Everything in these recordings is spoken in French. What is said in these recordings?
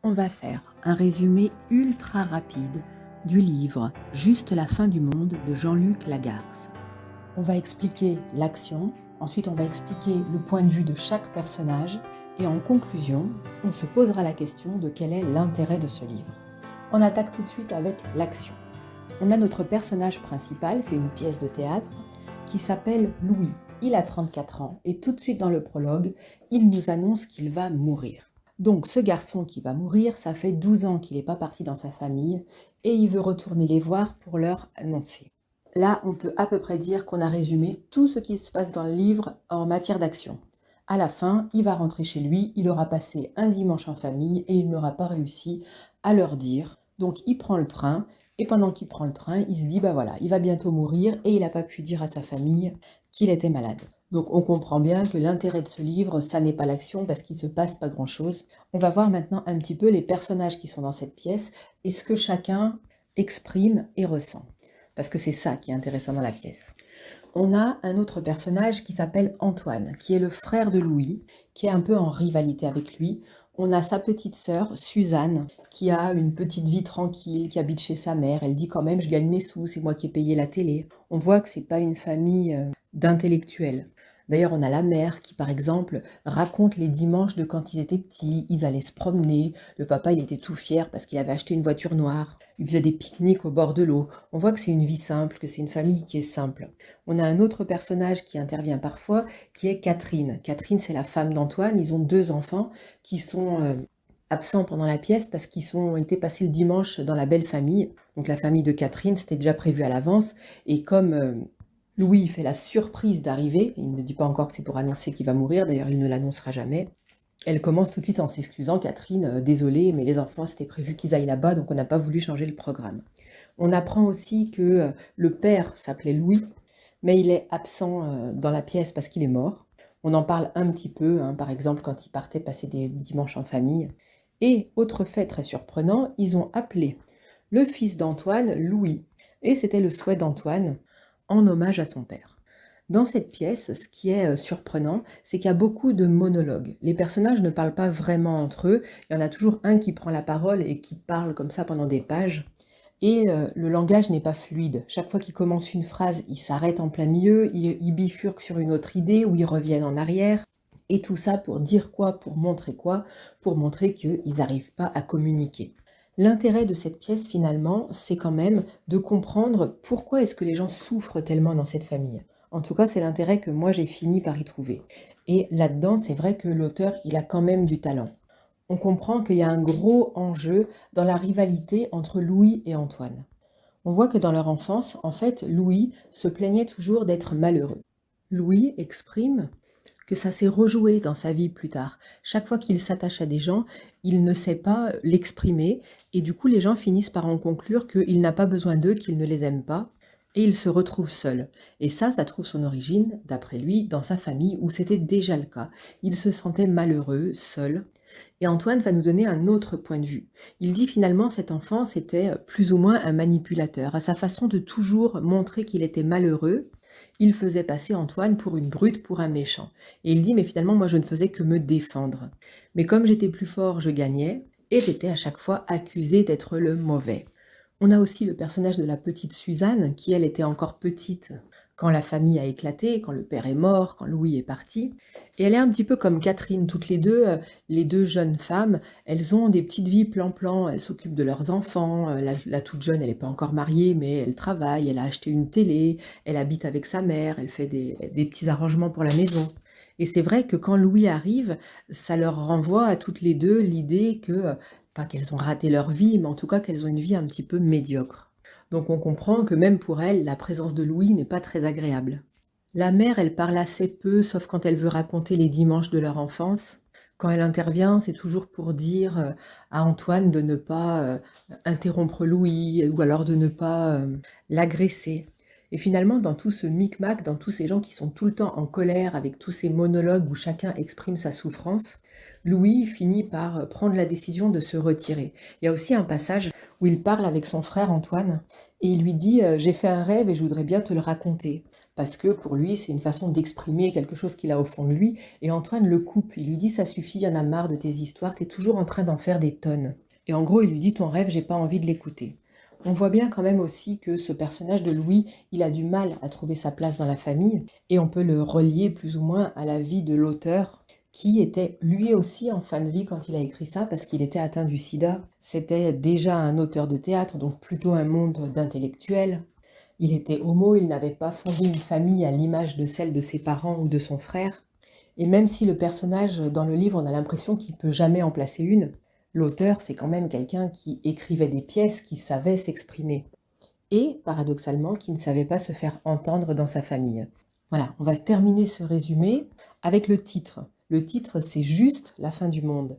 On va faire un résumé ultra rapide du livre Juste la fin du monde de Jean-Luc Lagarce. On va expliquer l'action, ensuite on va expliquer le point de vue de chaque personnage et en conclusion, on se posera la question de quel est l'intérêt de ce livre. On attaque tout de suite avec l'action. On a notre personnage principal, c'est une pièce de théâtre, qui s'appelle Louis. Il a 34 ans et tout de suite dans le prologue, il nous annonce qu'il va mourir. Donc ce garçon qui va mourir, ça fait 12 ans qu'il n'est pas parti dans sa famille et il veut retourner les voir pour leur annoncer. Là, on peut à peu près dire qu'on a résumé tout ce qui se passe dans le livre en matière d'action. À la fin, il va rentrer chez lui, il aura passé un dimanche en famille et il n'aura pas réussi à leur dire. Donc il prend le train et pendant qu'il prend le train, il se dit bah voilà, il va bientôt mourir et il n'a pas pu dire à sa famille qu'il était malade. Donc on comprend bien que l'intérêt de ce livre, ça n'est pas l'action parce qu'il ne se passe pas grand-chose. On va voir maintenant un petit peu les personnages qui sont dans cette pièce et ce que chacun exprime et ressent. Parce que c'est ça qui est intéressant dans la pièce. On a un autre personnage qui s'appelle Antoine, qui est le frère de Louis, qui est un peu en rivalité avec lui. On a sa petite sœur, Suzanne, qui a une petite vie tranquille, qui habite chez sa mère. Elle dit quand même, je gagne mes sous, c'est moi qui ai payé la télé. On voit que c'est pas une famille d'intellectuels. D'ailleurs, on a la mère qui, par exemple, raconte les dimanches de quand ils étaient petits, ils allaient se promener. Le papa, il était tout fier parce qu'il avait acheté une voiture noire. Il faisait des pique-niques au bord de l'eau. On voit que c'est une vie simple, que c'est une famille qui est simple. On a un autre personnage qui intervient parfois, qui est Catherine. Catherine, c'est la femme d'Antoine. Ils ont 2 enfants qui sont absents pendant la pièce parce qu'ils ont été passés le dimanche dans la belle famille. Donc la famille de Catherine, c'était déjà prévu à l'avance. Et comme Louis fait la surprise d'arriver, il ne dit pas encore que c'est pour annoncer qu'il va mourir, d'ailleurs il ne l'annoncera jamais. Elle commence tout de suite en s'excusant, Catherine, désolée, mais les enfants, c'était prévu qu'ils aillent là-bas, donc on n'a pas voulu changer le programme. On apprend aussi que le père s'appelait Louis, mais il est absent dans la pièce parce qu'il est mort. On en parle un petit peu, par exemple quand il partait passer des dimanches en famille. Et autre fait très surprenant, ils ont appelé le fils d'Antoine Louis, et c'était le souhait d'Antoine en hommage à son père. Dans cette pièce, ce qui est surprenant, c'est qu'il y a beaucoup de monologues. Les personnages ne parlent pas vraiment entre eux, il y en a toujours un qui prend la parole et qui parle comme ça pendant des pages. Et le langage n'est pas fluide. Chaque fois qu'il commence une phrase, il s'arrête en plein milieu, il bifurque sur une autre idée ou il revient en arrière. Et tout ça pour dire quoi? Pour montrer qu'ils n'arrivent pas à communiquer. L'intérêt de cette pièce finalement, c'est quand même de comprendre pourquoi est-ce que les gens souffrent tellement dans cette famille. En tout cas, c'est l'intérêt que moi j'ai fini par y trouver. Et là-dedans, c'est vrai que l'auteur, il a quand même du talent. On comprend qu'il y a un gros enjeu dans la rivalité entre Louis et Antoine. On voit que dans leur enfance, en fait, Louis se plaignait toujours d'être malheureux. Louis exprime que ça s'est rejoué dans sa vie plus tard. Chaque fois qu'il s'attache à des gens, il ne sait pas l'exprimer et du coup les gens finissent par en conclure qu'il n'a pas besoin d'eux, qu'il ne les aime pas et il se retrouve seul. Et ça trouve son origine, d'après lui, dans sa famille où c'était déjà le cas. Il se sentait malheureux, seul. Et Antoine va nous donner un autre point de vue. Il dit finalement cet enfant c'était plus ou moins un manipulateur. À sa façon de toujours montrer qu'il était malheureux, il faisait passer Antoine pour une brute, pour un méchant. Et il dit mais finalement moi je ne faisais que me défendre. Mais comme j'étais plus fort, je gagnais et j'étais à chaque fois accusé d'être le mauvais. On a aussi le personnage de la petite Suzanne qui elle était encore petite quand la famille a éclaté, quand le père est mort, quand Louis est parti. Et elle est un petit peu comme Catherine, toutes les deux jeunes femmes, elles ont des petites vies plan-plan, elles s'occupent de leurs enfants, la toute jeune, elle n'est pas encore mariée, mais elle travaille, elle a acheté une télé, elle habite avec sa mère, elle fait des petits arrangements pour la maison. Et c'est vrai que quand Louis arrive, ça leur renvoie à toutes les deux l'idée que, pas qu'elles ont raté leur vie, mais en tout cas qu'elles ont une vie un petit peu médiocre. Donc on comprend que même pour elle, la présence de Louis n'est pas très agréable. La mère, elle parle assez peu, sauf quand elle veut raconter les dimanches de leur enfance. Quand elle intervient, c'est toujours pour dire à Antoine de ne pas interrompre Louis ou alors de ne pas l'agresser. Et finalement, dans tout ce micmac, dans tous ces gens qui sont tout le temps en colère avec tous ces monologues où chacun exprime sa souffrance, Louis finit par prendre la décision de se retirer. Il y a aussi un passage où il parle avec son frère Antoine et il lui dit « J'ai fait un rêve et je voudrais bien te le raconter ». parce que pour lui, c'est une façon d'exprimer quelque chose qu'il a au fond de lui, et Antoine le coupe, il lui dit « ça suffit, il y en a marre de tes histoires, t'es toujours en train d'en faire des tonnes ». Et en gros, il lui dit « ton rêve, j'ai pas envie de l'écouter ». On voit bien quand même aussi que ce personnage de Louis, il a du mal à trouver sa place dans la famille, et on peut le relier plus ou moins à la vie de l'auteur, qui était lui aussi en fin de vie quand il a écrit ça, parce qu'il était atteint du sida. C'était déjà un auteur de théâtre, donc plutôt un monde d'intellectuels. Il était homo, il n'avait pas fondé une famille à l'image de celle de ses parents ou de son frère. Et même si le personnage dans le livre, on a l'impression qu'il ne peut jamais en placer une, l'auteur, c'est quand même quelqu'un qui écrivait des pièces, qui savait s'exprimer. Et, paradoxalement, qui ne savait pas se faire entendre dans sa famille. Voilà, on va terminer ce résumé avec le titre. Le titre, c'est juste la fin du monde.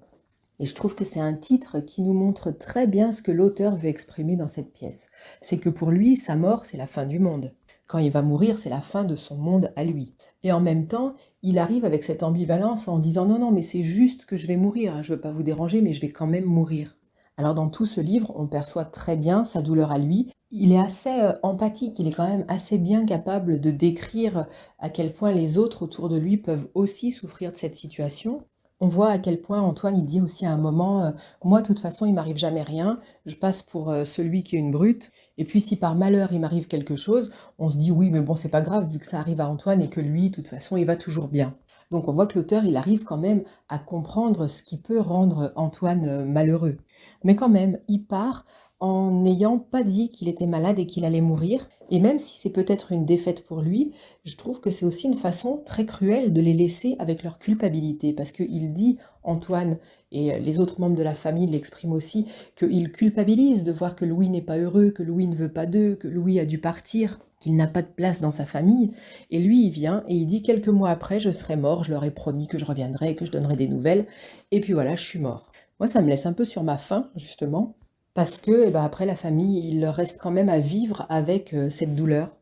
Et je trouve que c'est un titre qui nous montre très bien ce que l'auteur veut exprimer dans cette pièce. C'est que pour lui, sa mort, c'est la fin du monde. Quand il va mourir, c'est la fin de son monde à lui. Et en même temps, il arrive avec cette ambivalence en disant « Non, non, mais c'est juste que je vais mourir, je ne veux pas vous déranger, mais je vais quand même mourir ». Alors dans tout ce livre, on perçoit très bien sa douleur à lui. Il est assez empathique, il est quand même assez bien capable de décrire à quel point les autres autour de lui peuvent aussi souffrir de cette situation. On voit à quel point Antoine, il dit aussi à un moment moi, de toute façon, il m'arrive jamais rien, je passe pour celui qui est une brute, et puis si par malheur il m'arrive quelque chose, on se dit oui, mais bon, c'est pas grave, vu que ça arrive à Antoine et que lui, de toute façon, il va toujours bien. Donc on voit que l'auteur, il arrive quand même à comprendre ce qui peut rendre Antoine malheureux. Mais quand même, il part en n'ayant pas dit qu'il était malade et qu'il allait mourir. Et même si c'est peut-être une défaite pour lui, je trouve que c'est aussi une façon très cruelle de les laisser avec leur culpabilité. Parce qu'il dit, Antoine, et les autres membres de la famille l'expriment aussi, qu'il culpabilise de voir que Louis n'est pas heureux, que Louis ne veut pas d'eux, que Louis a dû partir, qu'il n'a pas de place dans sa famille. Et lui, il vient et il dit, quelques mois après, je serai mort, je leur ai promis que je reviendrai, que je donnerai des nouvelles. Et puis voilà, je suis mort. Moi, ça me laisse un peu sur ma faim, justement, parce que après la famille, il leur reste quand même à vivre avec cette douleur.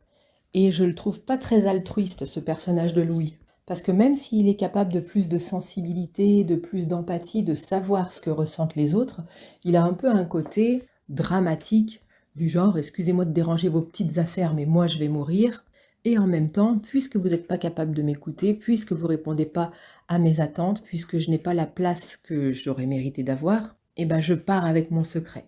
Et je le trouve pas très altruiste, ce personnage de Louis. Parce que même s'il est capable de plus de sensibilité, de plus d'empathie, de savoir ce que ressentent les autres, il a un peu un côté dramatique, du genre « excusez-moi de déranger vos petites affaires, mais moi je vais mourir ». Et en même temps, puisque vous n'êtes pas capable de m'écouter, puisque vous ne répondez pas à mes attentes, puisque je n'ai pas la place que j'aurais mérité d'avoir, je pars avec mon secret.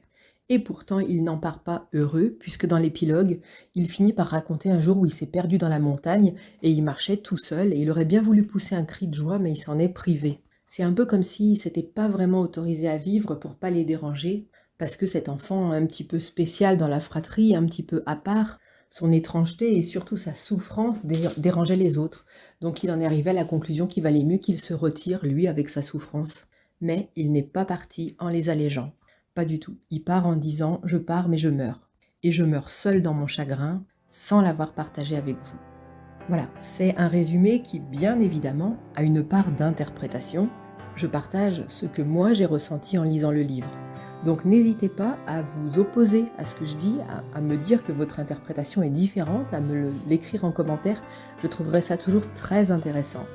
Et pourtant, il n'en part pas heureux, puisque dans l'épilogue, il finit par raconter un jour où il s'est perdu dans la montagne, et il marchait tout seul, et il aurait bien voulu pousser un cri de joie, mais il s'en est privé. C'est un peu comme s'il ne s'était pas vraiment autorisé à vivre pour pas les déranger, parce que cet enfant un petit peu spécial dans la fratrie, un petit peu à part, son étrangeté et surtout sa souffrance dérangeait les autres. Donc il en est arrivé à la conclusion qu'il valait mieux qu'il se retire, lui, avec sa souffrance. Mais il n'est pas parti en les allégeant. Pas du tout. Il part en disant « je pars mais je meurs ». Et je meurs seul dans mon chagrin, sans l'avoir partagé avec vous. Voilà, c'est un résumé qui, bien évidemment, a une part d'interprétation. Je partage ce que moi j'ai ressenti en lisant le livre. Donc n'hésitez pas à vous opposer à ce que je dis, à me dire que votre interprétation est différente, à me l'écrire en commentaire. Je trouverais ça toujours très intéressant.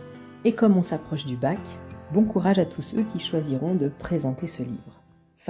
Et comme on s'approche du bac, bon courage à tous ceux qui choisiront de présenter ce livre.